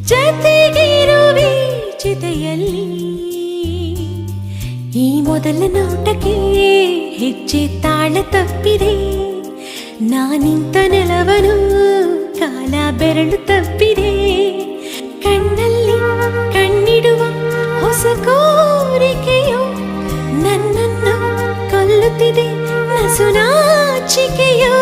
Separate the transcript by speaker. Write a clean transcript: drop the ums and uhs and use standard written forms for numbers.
Speaker 1: ಜತೆಗಿರುವೆ ಚಿತೆಯಲ್ಲಿ ಈ ಮೊದಲ ನೋಟಕ್ಕೆ ಹೆಜ್ಜೆ ತಾಳ ತಪ್ಪಿದೆ ನಾನಿಂತ ನೆಲವನು ಕಾಲ ಬೆರಳು ತಪ್ಪಿದೆ ಕಣ್ಣಲ್ಲಿ ಕಣ್ಣಿಡುವ ಹೊಸ ಕೋರಿಕೆಯು ನನ್ನನ್ನು ಕೊಲ್ಲುತ್ತಿದೆ ನಸುನಾಚಿಕೆಯೋ